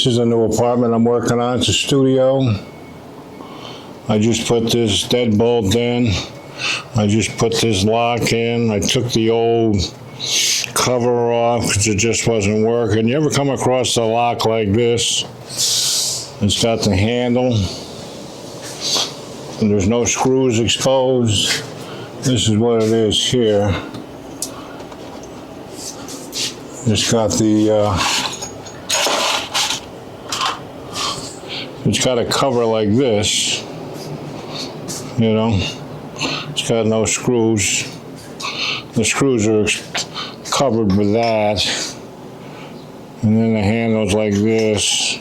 This is a new apartment I'm working on. It's a studio. I just put this deadbolt in. I just put this lock in. I took the old cover off because it just wasn't working. You ever come across a lock like this? It's got the handle and there's no screws exposed. This is what it is here. It's got the it's got a cover like this, you know. It's got no screws. The screws are covered with that, and then the handle's like this.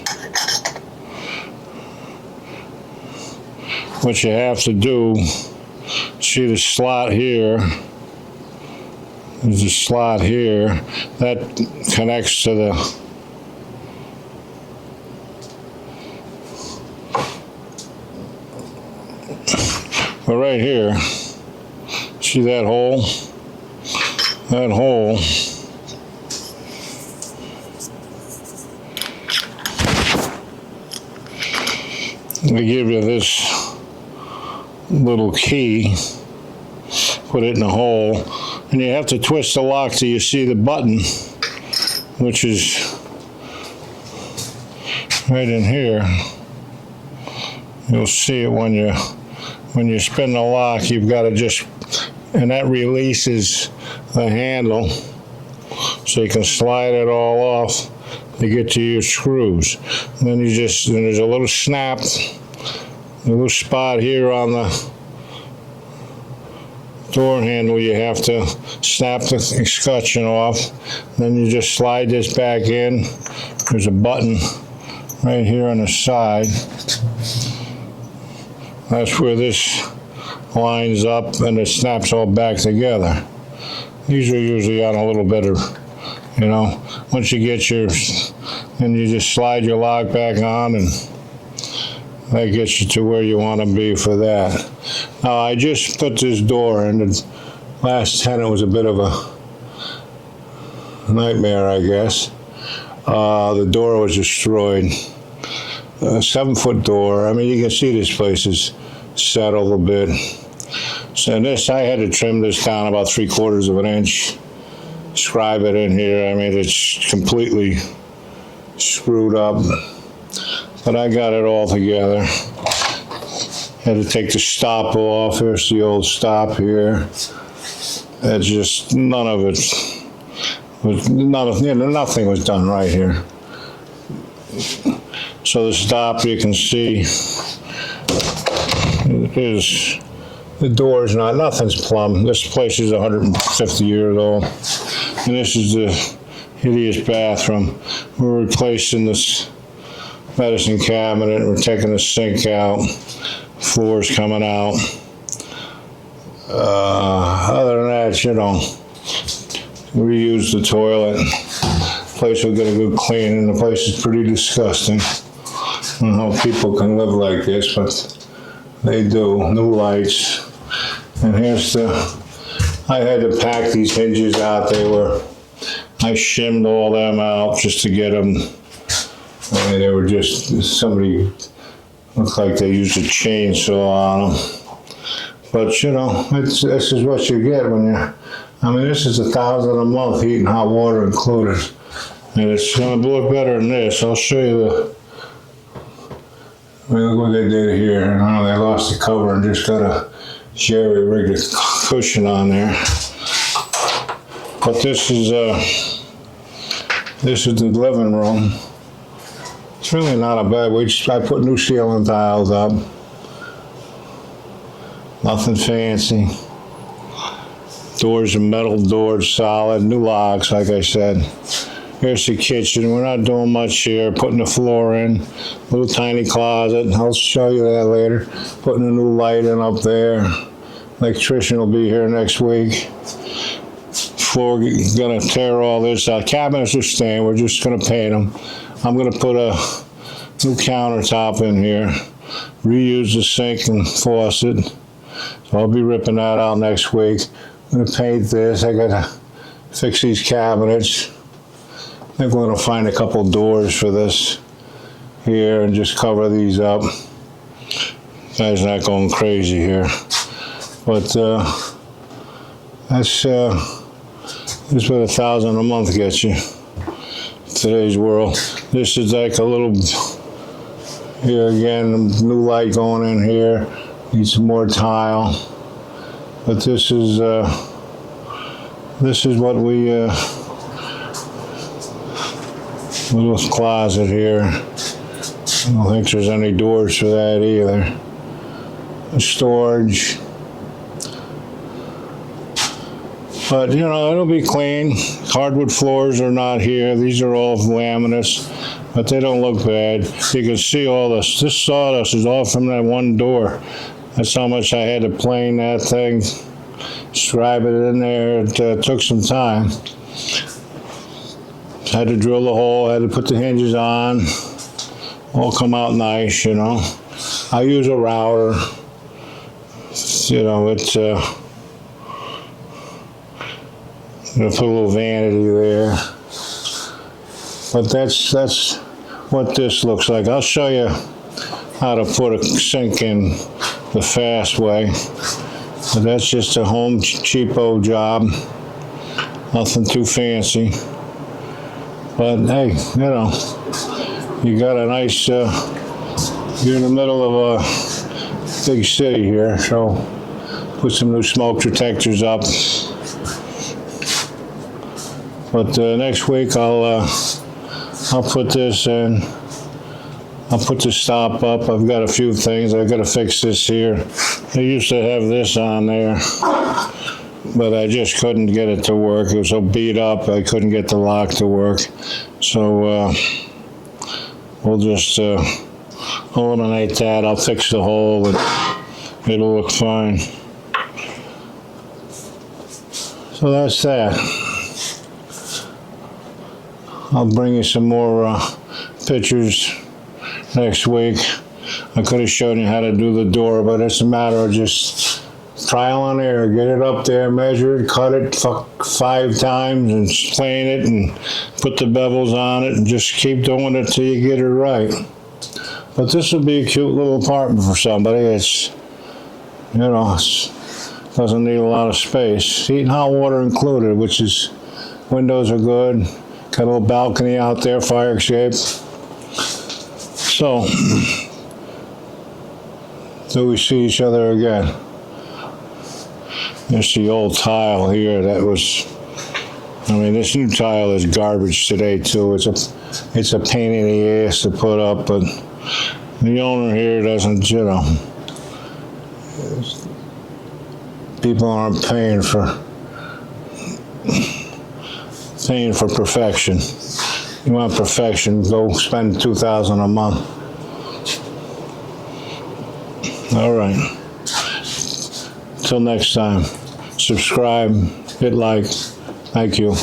What you have to do, see the slot here. There's a slot here that connects to the but right here, see that hole? That hole they give you this little key, put it in the hole, and you have to twist the lock till you see the button, which is right in here. You'll see it when you spin the lock. You've got to just, and that releases the handle so you can slide it all off to get to your screws. And then there's a little snap, a little spot here on the door handle. You have to snap the escutcheon off. Then you just slide this back in. There's a button right here on the side. That's where this lines up and it snaps all back together. These are usually on a little bit of, you know, once you get yours, then you just slide your lock back on and that gets you to where you want to be for that. Now I just put this door in. The last tenant was a bit of a nightmare, I guess. The door was destroyed. A 7-foot door. I mean, you can see this place is settled a bit. So this, I had to trim this down about 3/4 of an inch. Scribe it in here. I mean, it's completely screwed up. But I got it all together. Had to take the stop off. Here's the old stop here. It's just, none of it was, nothing was done right here. So the stop, you can see, is the door's nothing's plumb. This place is 150 years old. And this is the hideous bathroom. We're replacing this medicine cabinet. We're taking the sink out. Floor's coming out. Other than that, you know, reuse the toilet. Place will get a good clean, and the place is pretty disgusting. I don't know how people can live like this, but they do. New lights. And here's I had to pack these hinges out. I shimmed all them out just to get them. I mean, they were just, somebody looked like they used a chainsaw on them. But you know, this is what you get when I mean, this is $1,000 a month, heat and hot water included. And it's gonna look better than this. I'll show you look what they did here. You know, they lost the cover and just got a jerry-rigged cushion on there. But this is the living room. It's really not a bad. I put new ceiling tiles up. Nothing fancy. Doors are metal doors, solid. New locks, like I said. Here's the kitchen. We're not doing much here. Putting the floor in. Little tiny closet. I'll show you that later. Putting a new light in up there. Electrician will be here next week. Floor, gonna tear all this out. Cabinets are staying. We're just gonna paint them. I'm gonna put a new countertop in here. Reuse the sink and faucet. So I'll be ripping that out next week. I'm gonna paint this. I gotta fix these cabinets. I think we're gonna find a couple doors for this here and just cover these up. Guy's not going crazy here, but that's what $1,000 a month gets you. Today's world. This is like a little. Here again, new light going in here. Need some more tile, but this is what we. Little closet here. I don't think there's any doors for that either. Storage. But, you know, it'll be clean. Hardwood floors are not here. These are all laminates, but they don't look bad. You can see all this. This sawdust is all from that one door. That's how much I had to plane that thing, scribe it in there. It took some time. Had to drill the hole, had to put the hinges on. All come out nice, you know. I use a router. You know, it's I'm gonna put a little vanity there. But that's what this looks like. I'll show you how to put a sink in the fast way. But that's just a home cheapo job. Nothing too fancy. But hey, you know, you got a nice, you're in the middle of a big city here, so put some new smoke detectors up. But next week I'll put this in. I'll put the stop up. I've got a few things. I've got to fix this here. I used to have this on there, but I just couldn't get it to work. It was so beat up, I couldn't get the lock to work. So we'll just eliminate that. I'll fix the hole and it'll look fine. So that's that. I'll bring you some more pictures next week. I could have shown you how to do the door, but it's a matter of just trial and error. Get it up there, measure it, cut it 5 times and plane it and put the bevels on it and just keep doing it till you get it right. But this would be a cute little apartment for somebody. It's, you know, doesn't need a lot of space. Heat and hot water included, which is, windows are good. Got a little balcony out there, fire escape. So, till we see each other again. There's the old tile here that was, I mean, this new tile is garbage today too. It's a pain in the ass to put up, but the owner here doesn't, you know, people aren't paying for perfection. You want perfection, go spend $2,000 a month. All right. Till next time, subscribe, hit like. Thank you.